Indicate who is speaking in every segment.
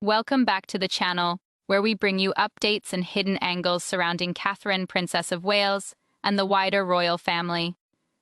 Speaker 1: Welcome back to the channel, where we bring you updates and hidden angles surrounding Catherine, Princess of Wales, and the wider royal family.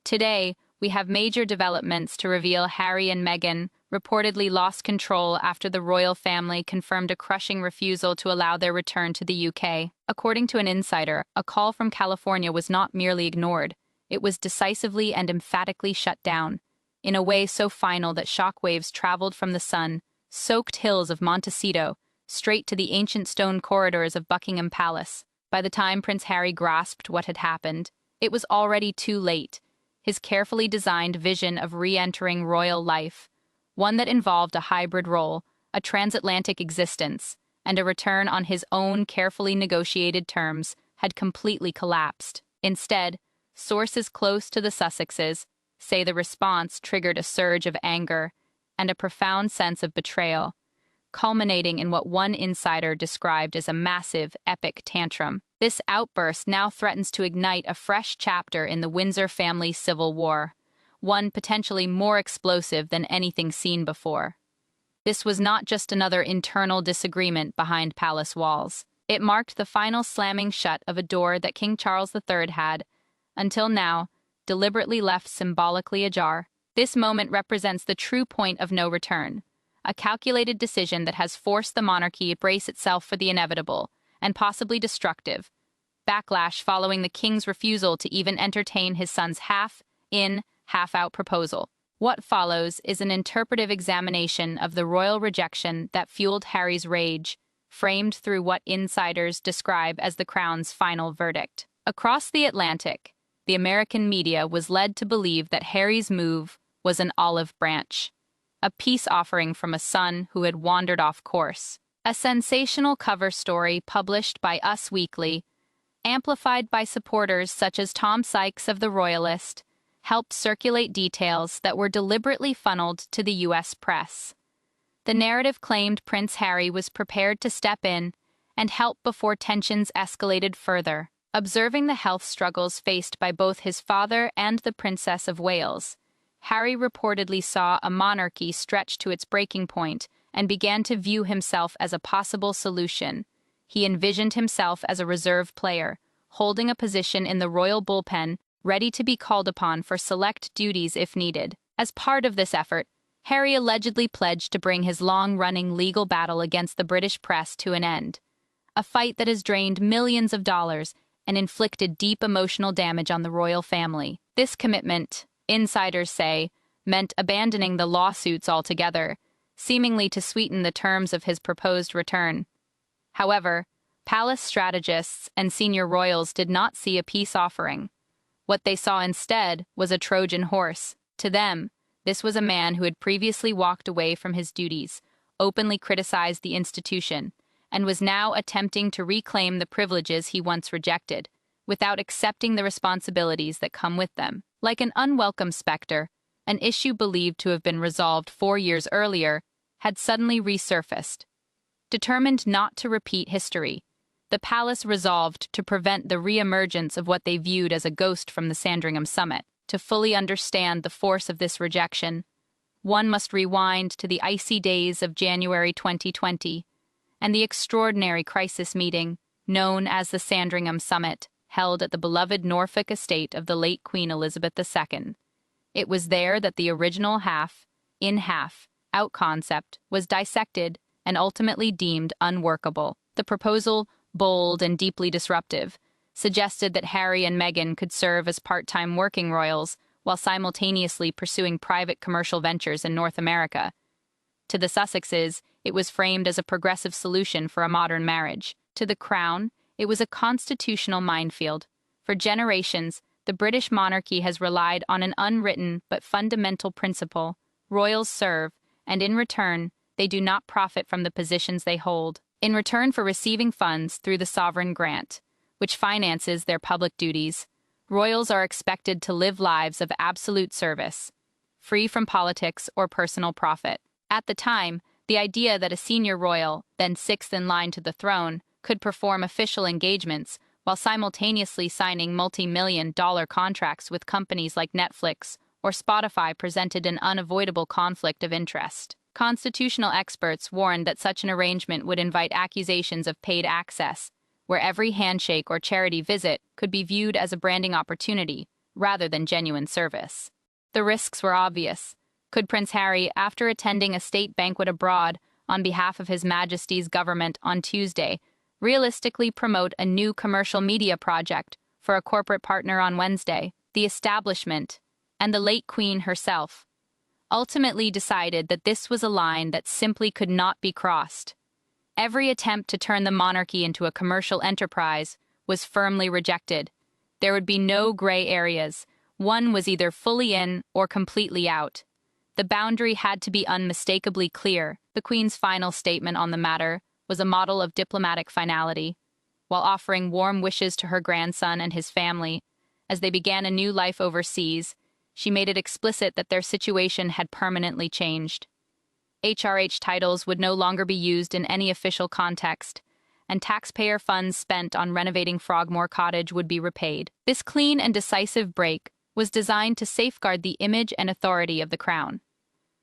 Speaker 1: Today, we have major developments to reveal Harry and Meghan reportedly lost control after the royal family confirmed a crushing refusal to allow their return to the UK. According to an insider, a call from California was not merely ignored, it was decisively and emphatically shut down, in a way so final that shockwaves traveled from the sun-soaked hills of Montecito straight to the ancient stone corridors of Buckingham Palace. By the time Prince Harry grasped what had happened, it was already too late. His carefully designed vision of re-entering royal life, one that involved a hybrid role, a transatlantic existence, and a return on his own carefully negotiated terms, had completely collapsed. Instead, sources close to the Sussexes say the response triggered a surge of anger and a profound sense of betrayal, culminating in what one insider described as a massive, epic tantrum. This outburst now threatens to ignite a fresh chapter in the Windsor family civil war, one potentially more explosive than anything seen before. This was not just another internal disagreement behind palace walls. It marked the final slamming shut of a door that King Charles III had, until now, deliberately left symbolically ajar. This moment represents the true point of no return, a calculated decision that has forced the monarchy to brace itself for the inevitable, and possibly destructive, backlash following the king's refusal to even entertain his son's half-in, half-out proposal. What follows is an interpretive examination of the royal rejection that fueled Harry's rage, framed through what insiders describe as the Crown's final verdict. Across the Atlantic, the American media was led to believe that Harry's move was an olive branch, a peace offering from a son who had wandered off course. A sensational cover story published by Us Weekly, amplified by supporters such as Tom Sykes of The Royalist, helped circulate details that were deliberately funneled to the U.S. press. The narrative claimed Prince Harry was prepared to step in and help before tensions escalated further. Observing the health struggles faced by both his father and the Princess of Wales, Harry reportedly saw a monarchy stretch to its breaking point and began to view himself as a possible solution. He envisioned himself as a reserve player, holding a position in the royal bullpen, ready to be called upon for select duties if needed. As part of this effort, Harry allegedly pledged to bring his long-running legal battle against the British press to an end, a fight that has drained millions of dollars and inflicted deep emotional damage on the royal family. This commitment, insiders say, meant abandoning the lawsuits altogether, seemingly to sweeten the terms of his proposed return. However, palace strategists and senior royals did not see a peace offering. What they saw instead was a Trojan horse. To them, this was a man who had previously walked away from his duties, openly criticized the institution, and was now attempting to reclaim the privileges he once rejected, without accepting the responsibilities that come with them. Like an unwelcome specter, an issue believed to have been resolved 4 years earlier had suddenly resurfaced. Determined not to repeat history, the palace resolved to prevent the re-emergence of what they viewed as a ghost from the Sandringham Summit. To fully understand the force of this rejection, one must rewind to the icy days of January 2020 and the extraordinary crisis meeting known as the Sandringham Summit, held at the beloved Norfolk estate of the late Queen Elizabeth II. It was there that the original half-in, half-out concept was dissected and ultimately deemed unworkable. The proposal, bold and deeply disruptive, suggested that Harry and Meghan could serve as part-time working royals while simultaneously pursuing private commercial ventures in North America. To the Sussexes, it was framed as a progressive solution for a modern marriage. To the Crown, it was a constitutional minefield. For generations, the British monarchy has relied on an unwritten but fundamental principle: royals serve, and in return, they do not profit from the positions they hold. In return for receiving funds through the sovereign grant, which finances their public duties, royals are expected to live lives of absolute service, free from politics or personal profit. At the time, the idea that a senior royal, then sixth in line to the throne, could perform official engagements while simultaneously signing multi-million-dollar contracts with companies like Netflix or Spotify presented an unavoidable conflict of interest. Constitutional experts warned that such an arrangement would invite accusations of paid access, where every handshake or charity visit could be viewed as a branding opportunity rather than genuine service. The risks were obvious. Could Prince Harry, after attending a state banquet abroad on behalf of His Majesty's government on Tuesday, realistically promote a new commercial media project for a corporate partner on Wednesday? The establishment, and the late Queen herself, ultimately decided that this was a line that simply could not be crossed. Every attempt to turn the monarchy into a commercial enterprise was firmly rejected. There would be no gray areas. One was either fully in or completely out. The boundary had to be unmistakably clear. The Queen's final statement on the matter was a model of diplomatic finality. While offering warm wishes to her grandson and his family as they began a new life overseas, she made it explicit that their situation had permanently changed. HRH titles would no longer be used in any official context, and taxpayer funds spent on renovating Frogmore Cottage would be repaid. This clean and decisive break was designed to safeguard the image and authority of the crown.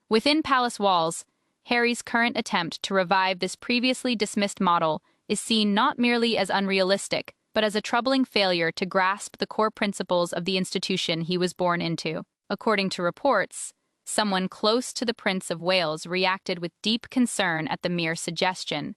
Speaker 1: Within palace walls, Harry's current attempt to revive this previously dismissed model is seen not merely as unrealistic, but as a troubling failure to grasp the core principles of the institution he was born into. According to reports, someone close to the Prince of Wales reacted with deep concern at the mere suggestion,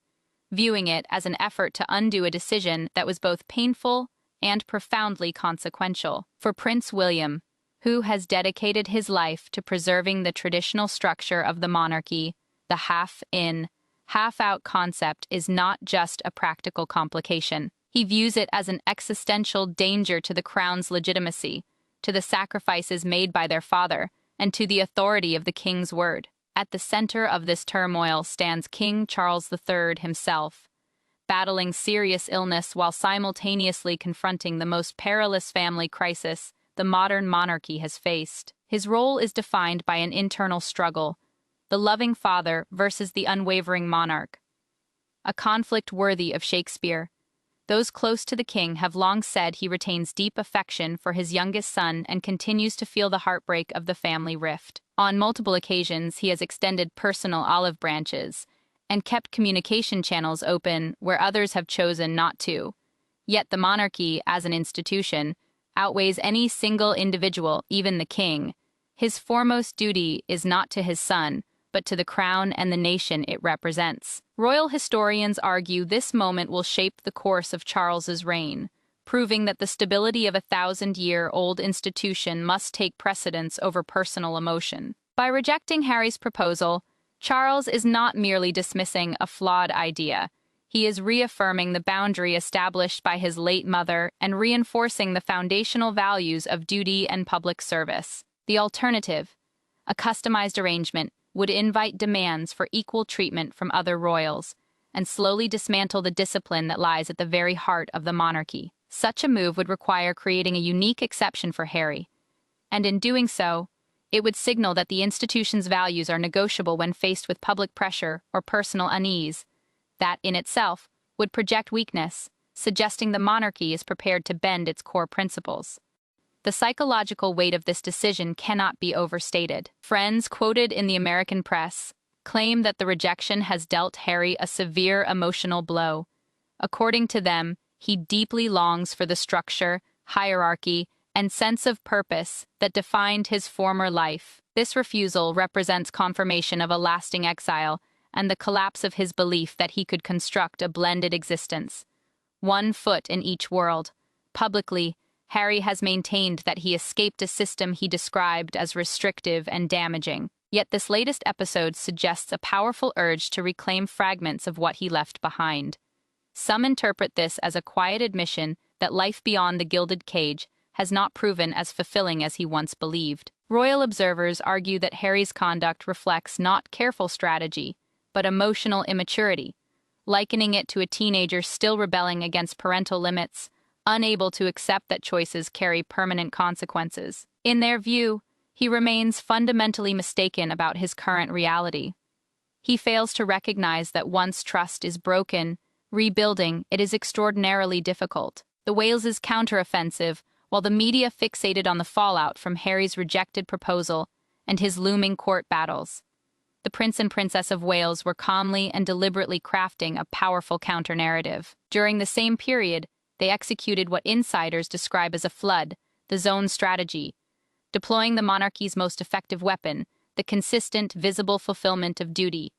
Speaker 1: viewing it as an effort to undo a decision that was both painful and profoundly consequential. For Prince William, who has dedicated his life to preserving the traditional structure of the monarchy, the half-in, half-out concept is not just a practical complication. He views it as an existential danger to the crown's legitimacy, to the sacrifices made by their father, and to the authority of the king's word. At the center of this turmoil stands King Charles III himself, battling serious illness while simultaneously confronting the most perilous family crisis the modern monarchy has faced. His role is defined by an internal struggle, the loving father versus the unwavering monarch, a conflict worthy of Shakespeare. Those close to the king have long said he retains deep affection for his youngest son and continues to feel the heartbreak of the family rift. On multiple occasions, he has extended personal olive branches and kept communication channels open where others have chosen not to. Yet the monarchy, as an institution, outweighs any single individual, even the king. His foremost duty is not to his son, but to the crown and the nation it represents. Royal historians argue this moment will shape the course of Charles's reign, proving that the stability of a 1,000-year-old institution must take precedence over personal emotion. By rejecting Harry's proposal, Charles is not merely dismissing a flawed idea. He is reaffirming the boundary established by his late mother and reinforcing the foundational values of duty and public service. The alternative, a customized arrangement, would invite demands for equal treatment from other royals and slowly dismantle the discipline that lies at the very heart of the monarchy. Such a move would require creating a unique exception for Harry, and in doing so, it would signal that the institution's values are negotiable when faced with public pressure or personal unease. That, in itself, would project weakness, suggesting the monarchy is prepared to bend its core principles. The psychological weight of this decision cannot be overstated. Friends quoted in the American press claim that the rejection has dealt Harry a severe emotional blow. According to them, he deeply longs for the structure, hierarchy, and sense of purpose that defined his former life. This refusal represents confirmation of a lasting exile and the collapse of his belief that he could construct a blended existence, one foot in each world. Publicly, Harry has maintained that he escaped a system he described as restrictive and damaging. Yet this latest episode suggests a powerful urge to reclaim fragments of what he left behind. Some interpret this as a quiet admission that life beyond the gilded cage has not proven as fulfilling as he once believed. Royal observers argue that Harry's conduct reflects not careful strategy, but emotional immaturity, likening it to a teenager still rebelling against parental limits, unable to accept that choices carry permanent consequences. In their view, he remains fundamentally mistaken about his current reality. He fails to recognize that once trust is broken, rebuilding it is extraordinarily difficult. The Wales's counteroffensive, while the media fixated on the fallout from Harry's rejected proposal and his looming court battles, the Prince and Princess of Wales were calmly and deliberately crafting a powerful counter-narrative. During the same period, they executed what insiders describe as a flood, the zone strategy, deploying the monarchy's most effective weapon, the consistent, visible fulfillment of duty.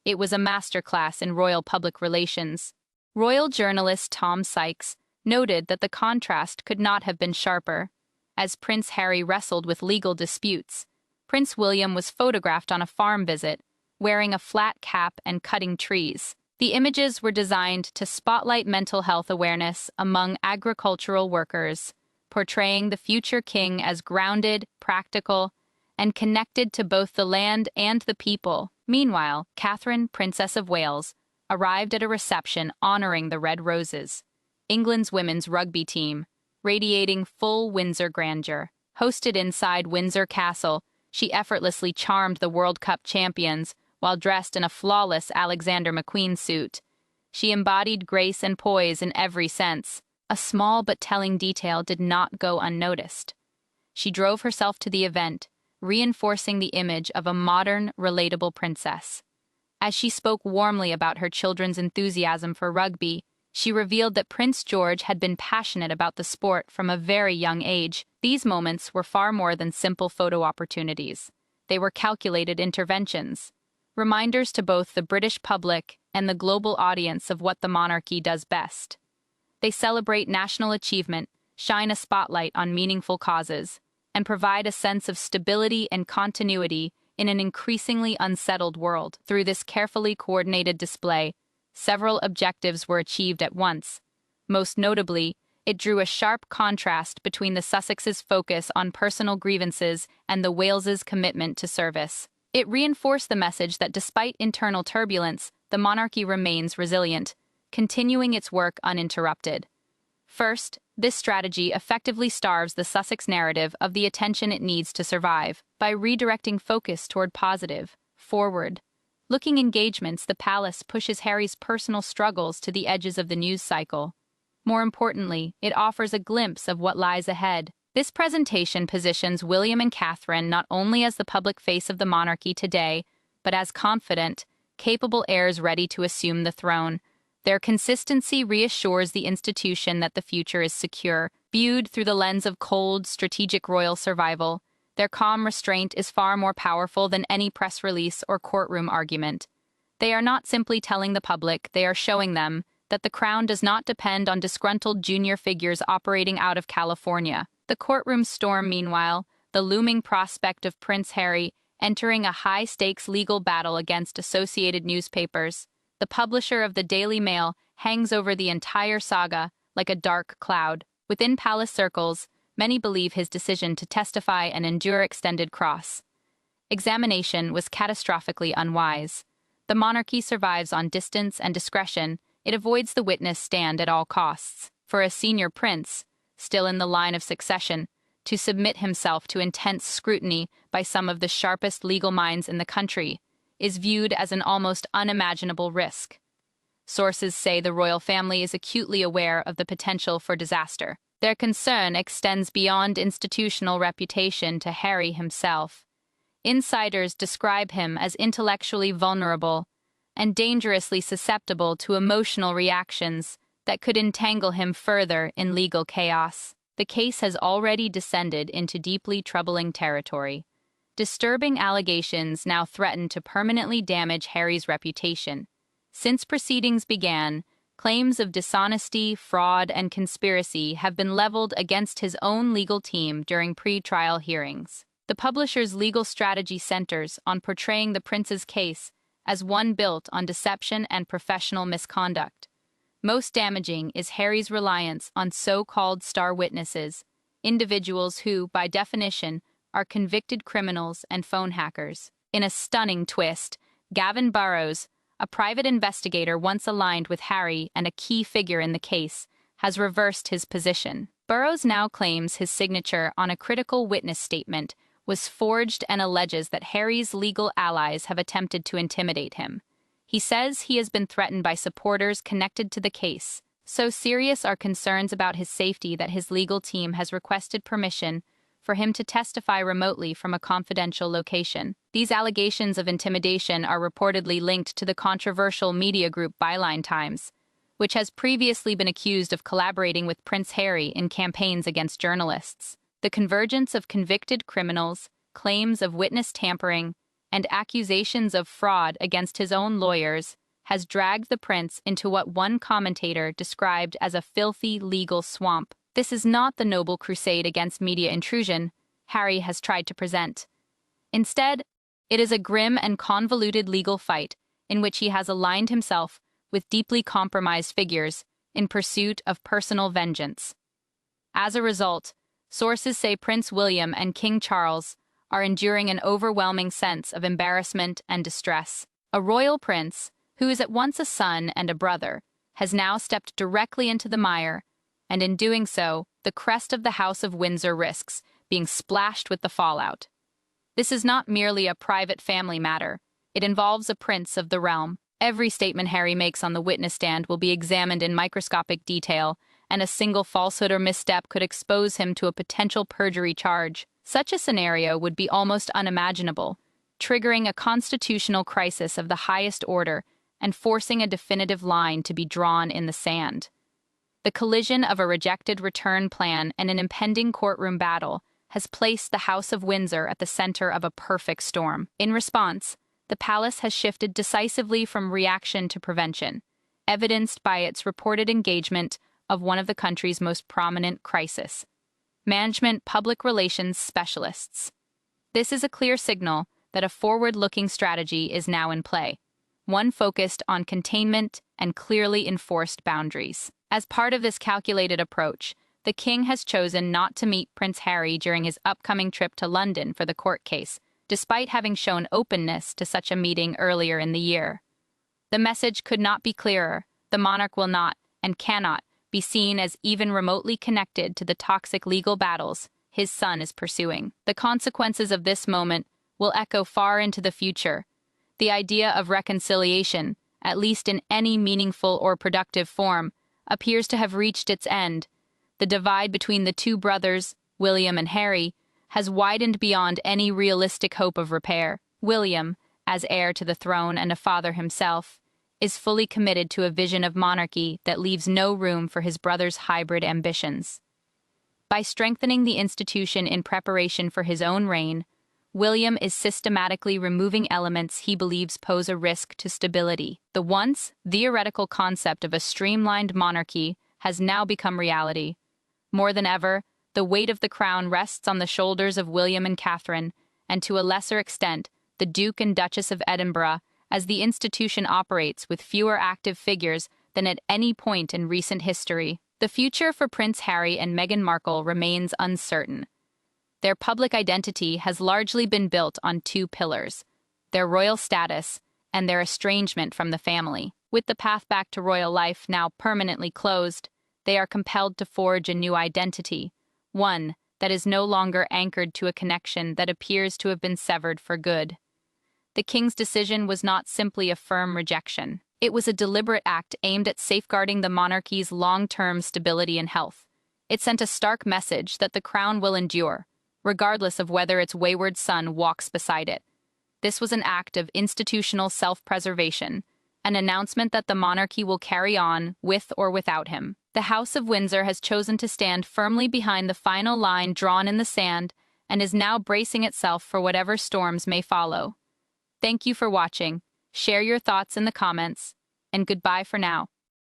Speaker 1: It was a masterclass in royal public relations. Royal journalist Tom Sykes noted that the contrast could not have been sharper. As Prince Harry wrestled with legal disputes, Prince William was photographed on a farm visit, wearing a flat cap and cutting trees. The images were designed to spotlight mental health awareness among agricultural workers, portraying the future king as grounded, practical, and connected to both the land and the people. Meanwhile, Catherine, Princess of Wales, arrived at a reception honoring the Red Roses, England's women's rugby team, radiating full Windsor grandeur. Hosted inside Windsor Castle, she effortlessly charmed the World Cup champions while dressed in a flawless Alexander McQueen suit. She embodied grace and poise in every sense. A small but telling detail did not go unnoticed. She drove herself to the event, reinforcing the image of a modern, relatable princess. As she spoke warmly about her children's enthusiasm for rugby, she revealed that Prince George had been passionate about the sport from a very young age. These moments were far more than simple photo opportunities. They were calculated interventions, reminders to both the British public and the global audience of what the monarchy does best. They celebrate national achievement, shine a spotlight on meaningful causes, and provide a sense of stability and continuity in an increasingly unsettled world. Through this carefully coordinated display, several objectives were achieved at once. Most notably, it drew a sharp contrast between the Sussexes' focus on personal grievances and the Wales's commitment to service. It reinforced the message that despite internal turbulence, the monarchy remains resilient, continuing its work uninterrupted. First, this strategy effectively starves the Sussex narrative of the attention it needs to survive. By redirecting focus toward positive, forward-looking engagements, the palace pushes Harry's personal struggles to the edges of the news cycle. More importantly, it offers a glimpse of what lies ahead. This presentation positions William and Catherine not only as the public face of the monarchy today, but as confident, capable heirs ready to assume the throne. Their consistency reassures the institution that the future is secure. Viewed through the lens of cold, strategic royal survival, their calm restraint is far more powerful than any press release or courtroom argument. They are not simply telling the public, they are showing them that the crown does not depend on disgruntled junior figures operating out of California. The courtroom storm, meanwhile, the looming prospect of Prince Harry entering a high-stakes legal battle against Associated Newspapers, the publisher of the Daily Mail, hangs over the entire saga like a dark cloud. Within palace circles, many believe his decision to testify and endure extended cross-examination was catastrophically unwise. The monarchy survives on distance and discretion. It avoids the witness stand at all costs. For a senior prince, still in the line of succession, to submit himself to intense scrutiny by some of the sharpest legal minds in the country is viewed as an almost unimaginable risk. Sources say the royal family is acutely aware of the potential for disaster. Their concern extends beyond institutional reputation to Harry himself. Insiders describe him as intellectually vulnerable and dangerously susceptible to emotional reactions that could entangle him further in legal chaos. The case has already descended into deeply troubling territory. Disturbing allegations now threaten to permanently damage Harry's reputation. Since proceedings began, claims of dishonesty, fraud, and conspiracy have been leveled against his own legal team during pre-trial hearings. The publisher's legal strategy centers on portraying the prince's case as one built on deception and professional misconduct. Most damaging is Harry's reliance on so-called star witnesses, individuals who, by definition, are convicted criminals and phone hackers. In a stunning twist, Gavin Burrows, a private investigator once aligned with Harry and a key figure in the case, has reversed his position. Burrows now claims his signature on a critical witness statement was forged and alleges that Harry's legal allies have attempted to intimidate him. He says he has been threatened by supporters connected to the case. So serious are concerns about his safety that his legal team has requested permission for him to testify remotely from a confidential location. These allegations of intimidation are reportedly linked to the controversial media group Byline Times, which has previously been accused of collaborating with Prince Harry in campaigns against journalists. The convergence of convicted criminals, claims of witness tampering, and accusations of fraud against his own lawyers has dragged the prince into what one commentator described as a filthy legal swamp. This is not the noble crusade against media intrusion Harry has tried to present. Instead, it is a grim and convoluted legal fight in which he has aligned himself with deeply compromised figures in pursuit of personal vengeance. As a result, sources say Prince William and King Charles are enduring an overwhelming sense of embarrassment and distress. A royal prince, who is at once a son and a brother, has now stepped directly into the mire, and in doing so, the crest of the House of Windsor risks being splashed with the fallout. This is not merely a private family matter. It involves a prince of the realm. Every statement Harry makes on the witness stand will be examined in microscopic detail, and a single falsehood or misstep could expose him to a potential perjury charge. Such a scenario would be almost unimaginable, triggering a constitutional crisis of the highest order and forcing a definitive line to be drawn in the sand. The collision of a rejected return plan and an impending courtroom battle has placed the House of Windsor at the center of a perfect storm. In response, the palace has shifted decisively from reaction to prevention, evidenced by its reported engagement of one of the country's most prominent crisis management public relations specialists. This is a clear signal that a forward-looking strategy is now in play, one focused on containment and clearly enforced boundaries. As part of this calculated approach, the king has chosen not to meet Prince Harry during his upcoming trip to London for the court case, despite having shown openness to such a meeting earlier in the year. The message could not be clearer. The monarch will not, and cannot, be seen as even remotely connected to the toxic legal battles his son is pursuing. The consequences of this moment will echo far into the future. The idea of reconciliation, at least in any meaningful or productive form, appears to have reached its end. The divide between the two brothers, William and Harry, has widened beyond any realistic hope of repair. William, as heir to the throne and a father himself, is fully committed to a vision of monarchy that leaves no room for his brother's hybrid ambitions. By strengthening the institution in preparation for his own reign, William is systematically removing elements he believes pose a risk to stability. The once theoretical concept of a streamlined monarchy has now become reality. More than ever, the weight of the crown rests on the shoulders of William and Catherine, and to a lesser extent, the Duke and Duchess of Edinburgh, as the institution operates with fewer active figures than at any point in recent history. The future for Prince Harry and Meghan Markle remains uncertain. Their public identity has largely been built on two pillars: their royal status and their estrangement from the family. With the path back to royal life now permanently closed, they are compelled to forge a new identity, one that is no longer anchored to a connection that appears to have been severed for good. The king's decision was not simply a firm rejection. It was a deliberate act aimed at safeguarding the monarchy's long-term stability and health. It sent a stark message that the crown will endure, regardless of whether its wayward son walks beside it. This was an act of institutional self-preservation, an announcement that the monarchy will carry on with or without him. The House of Windsor has chosen to stand firmly behind the final line drawn in the sand and is now bracing itself for whatever storms may follow. Thank you for watching. Share your thoughts in the comments, and goodbye for now.